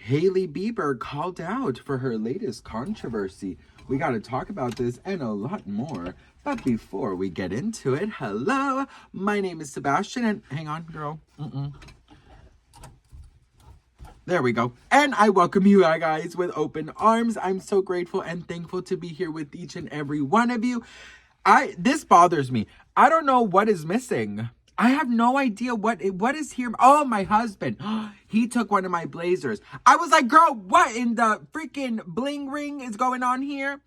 Hailey Bieber called out for her latest controversy. We got to talk about this and a lot more. But before we get into it, hello, my name is Sebastian, and hang on, girl. There we go. And I welcome you guys with open arms. I'm so grateful and thankful to be here with each and every one of you. This bothers me. I don't know what is missing. I have no idea what is here. Oh, my husband. He took one of my blazers. I was like, girl, what in the freaking bling ring is going on here?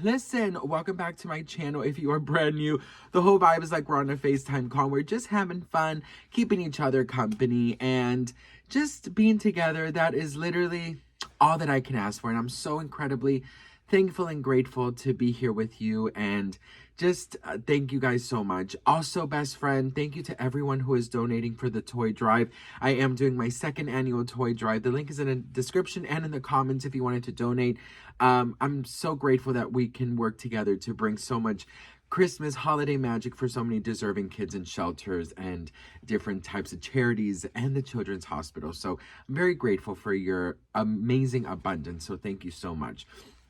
Listen, welcome back to my channel. If you are brand new, the whole vibe is like we're on a FaceTime call. We're just having fun, keeping each other company, and just being together. That is literally all that I can ask for. And I'm so incredibly thankful and grateful to be here with you, and just thank you guys so much. Also, best friend, thank you to everyone who is donating for the toy drive. I am doing my second annual toy drive. The link is in the description and in the comments if you wanted to donate. I'm so grateful that we can work together to bring so much Christmas holiday magic for so many deserving kids in shelters and different types of charities and the Children's Hospital. So I'm very grateful for your amazing abundance. So thank you so much.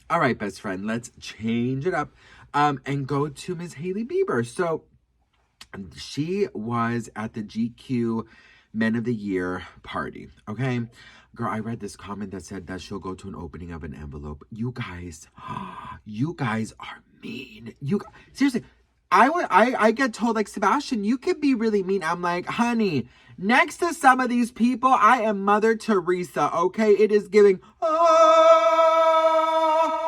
All right, best friend, let's change it up and go to Ms. Hailey Bieber. So she was at the GQ Men of the Year party, okay? Girl, I read this comment that said that she'll go to an opening of an envelope. You guys are mean. Seriously, I get told, like, Sebastian, you could be really mean. I'm like, honey, next to some of these people, I am Mother Teresa, okay? It is giving,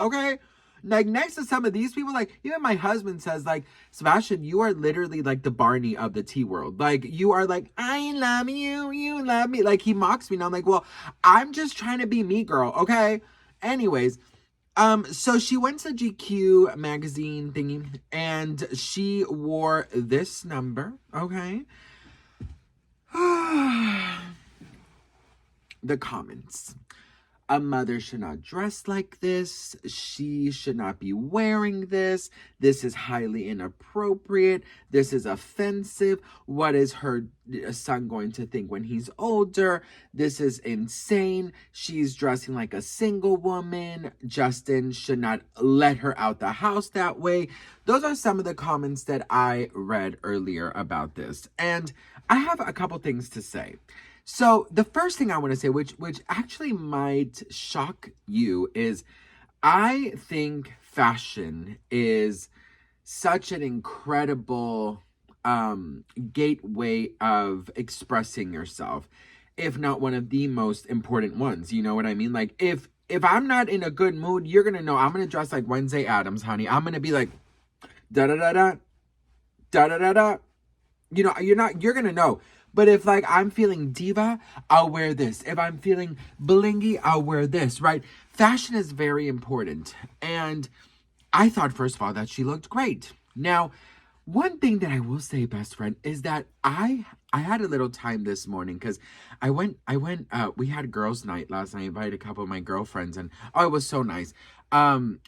okay? Like, next to some of these people, like, even my husband says, like, Sebastian, you are literally like the Barney of the tea world. Like, you are like, I love you, you love me. Like, he mocks me, and I'm like, well, I'm just trying to be me, girl, okay? Anyways, so she went to GQ magazine thingy, and she wore this number, okay? The comments. A mother should not dress like this. She should not be wearing this. This is highly inappropriate. This is offensive. What is her son going to think when he's older? This is insane. She's dressing like a single woman. Justin should not let her out the house that way. Those are some of the comments that I read earlier about this. And I have a couple things to say. So the first thing I want to say, which actually might shock you, is I think fashion is such an incredible gateway of expressing yourself, if not one of the most important ones. You know what I mean? Like, if I'm not in a good mood, you're going to know I'm going to dress like Wednesday Addams, honey. I'm going to be like, da-da-da-da, da-da-da-da. You know, you're going to know. But if, like, I'm feeling diva, I'll wear this. If I'm feeling blingy, I'll wear this, right? Fashion is very important. And I thought, first of all, that she looked great. Now, one thing that I will say, best friend, is that I had a little time this morning because we had girls' night last night. I invited a couple of my girlfriends, and it was so nice. And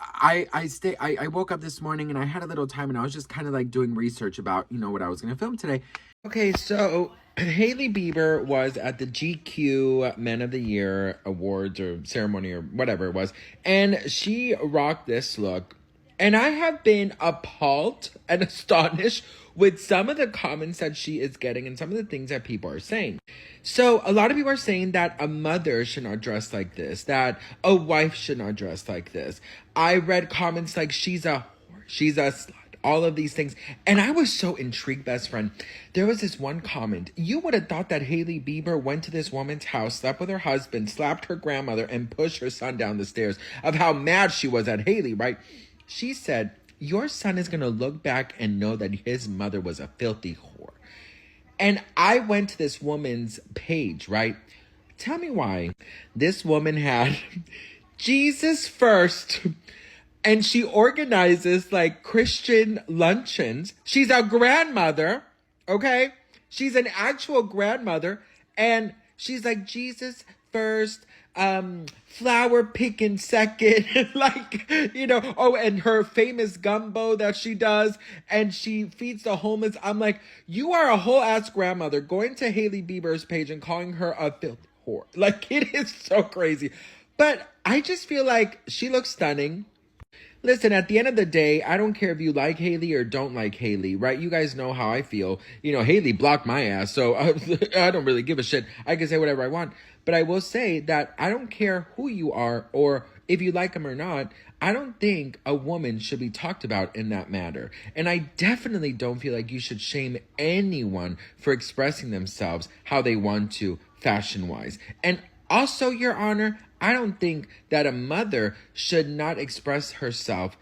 I woke up this morning and I had a little time, and I was just kind of like doing research about, you know, what I was going to film today. Okay, so Hailey Bieber was at the GQ Men of the Year awards or ceremony or whatever it was, and she rocked this look. And I have been appalled and astonished with some of the comments that she is getting and some of the things that people are saying. So a lot of people are saying that a mother should not dress like this, that a wife should not dress like this. I read comments like she's a whore, she's a slut, all of these things. And I was so intrigued, best friend. There was this one comment. You would have thought that Hailey Bieber went to this woman's house, slept with her husband, slapped her grandmother, and pushed her son down the stairs of how mad she was at Hailey, right? She said, your son is going to look back and know that his mother was a filthy whore. And I went to this woman's page, right? Tell me why. This woman had Jesus first, and she organizes like Christian luncheons. She's a grandmother, okay? She's an actual grandmother, and she's like, Jesus first, flower picking second, like, you know, and her famous gumbo that she does, and she feeds the homeless. I'm like, you are a whole ass grandmother going to Hailey Bieber's page and calling her a filthy whore. Like, it is so crazy. But I just feel like she looks stunning. Listen, at the end of the day, I don't care if you like Hailey or don't like Hailey, right? You guys know how I feel. You know, Hailey blocked my ass, so I don't really give a shit. I can say whatever I want. But I will say that I don't care who you are or if you like him or not. I don't think a woman should be talked about in that matter. And I definitely don't feel like you should shame anyone for expressing themselves how they want to, fashion-wise. And also, Your Honor, I don't think that a mother should not express herself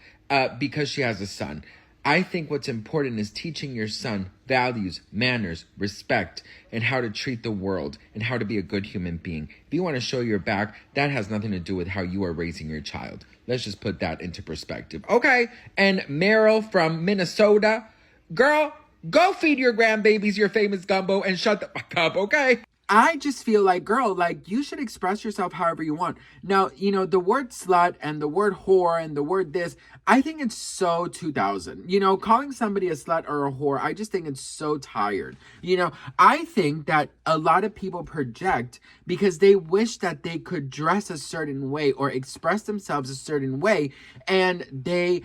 because she has a son. I think what's important is teaching your son values, manners, respect, and how to treat the world and how to be a good human being. If you want to show your back, that has nothing to do with how you are raising your child. Let's just put that into perspective. Okay, and Meryl from Minnesota, girl, go feed your grandbabies your famous gumbo and shut the fuck up, okay? I just feel like, girl, like, you should express yourself however you want. Now, you know, the word slut and the word whore and the word this, I think it's so 2000. You know, calling somebody a slut or a whore, I just think it's so tired. You know, I think that a lot of people project because they wish that they could dress a certain way or express themselves a certain way, and they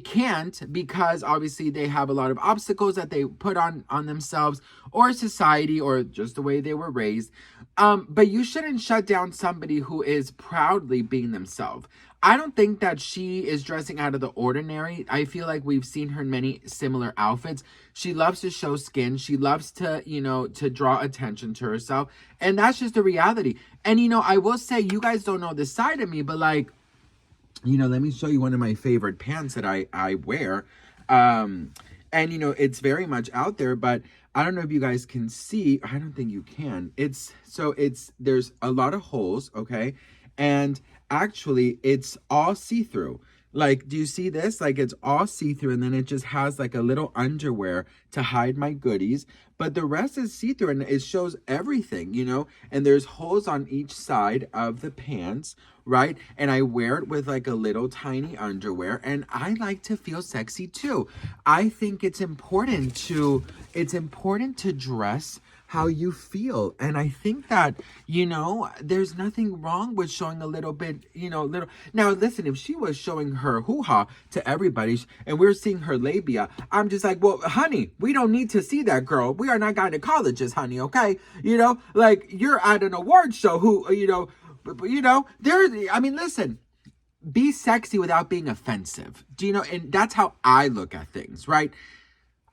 can't because obviously they have a lot of obstacles that they put on themselves or society or just the way they were raised. But you shouldn't shut down somebody who is proudly being themselves. I don't think that she is dressing out of the ordinary. I feel like we've seen her in many similar outfits. She loves to show skin. She loves to, you know, to draw attention to herself. And that's just the reality. And, you know, I will say, you guys don't know this side of me, but like, you know, let me show you one of my favorite pants that I wear. And, you know, it's very much out there, but I don't know if you guys can see. I don't think you can. There's a lot of holes, okay? And actually, it's all see-through. Like, do you see this? Like, it's all see-through, and then it just has like a little underwear to hide my goodies. But the rest is see-through, and it shows everything, you know? And there's holes on each side of the pants, right? And I wear it with like a little tiny underwear, and I like to feel sexy too. I think it's important to dress how you feel. And I think that, you know, there's nothing wrong with showing a little bit, you know, little. Now, listen, if she was showing her hoo-ha to everybody and we're seeing her labia, I'm just like, well, honey, we don't need to see that, girl. We are not gynecologists, honey, okay? You know, like, you're at an award show listen, be sexy without being offensive. Do you know? And that's how I look at things, right?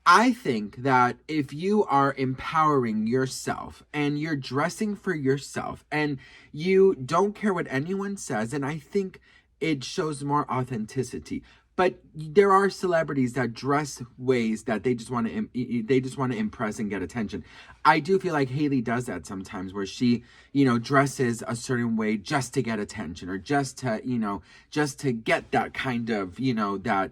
I think that if you are empowering yourself and you're dressing for yourself and you don't care what anyone says, and I think it shows more authenticity. But there are celebrities that dress ways that they just want to impress and get attention. I do feel like Hailey does that sometimes, where she, you know, dresses a certain way just to get attention or just to get that kind of, you know, that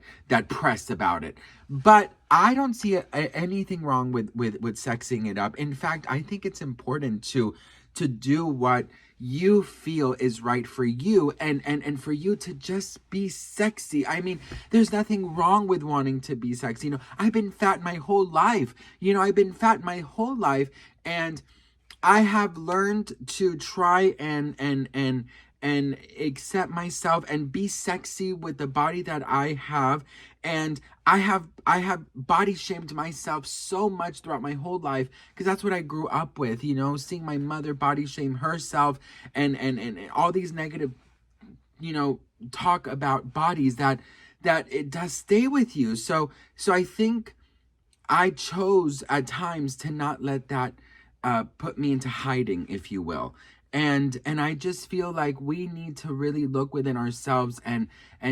press about it. But I don't see anything wrong with sexing it up. In fact, I think it's important to do what you feel is right for you and for you to just be sexy. I mean, there's nothing wrong with wanting to be sexy. You know, I've been fat my whole life. And I have learned to try and accept myself and be sexy with the body that I have. And I have body shamed myself so much throughout my whole life because that's what I grew up with, you know, seeing my mother body shame herself and all these negative, you know, talk about bodies that it does stay with you. So I think I chose at times to not let that put me into hiding, if you will. And I just feel like we need to really look within ourselves and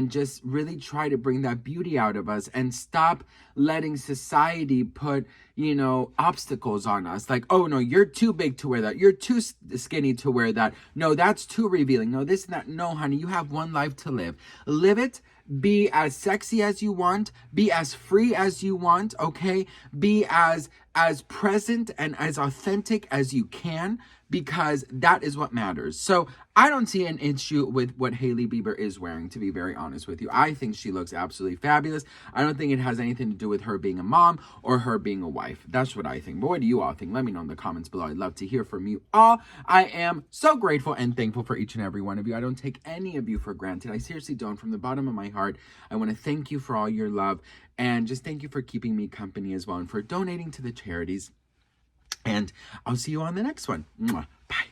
just really try to bring that beauty out of us and stop letting society put, you know, obstacles on us. Like, oh, no, you're too big to wear that. You're too skinny to wear that. No, that's too revealing. No, this and that. No, honey, you have one life to live. Live it. Be as sexy as you want. Be as free as you want, okay? Be as as present and as authentic as you can, because that is what matters. So I don't see an issue with what Hailey Bieber is wearing, to be very honest with you. I think she looks absolutely fabulous. I don't think it has anything to do with her being a mom or her being a wife. That's what I think. But what do you all think? Let me know in the comments below. I'd love to hear from you all. I am so grateful and thankful for each and every one of you. I don't take any of you for granted. I seriously don't. From the bottom of my heart, I want to thank you for all your love, and just thank you for keeping me company as well, and for donating to the charities. And I'll see you on the next one. Mwah. Bye.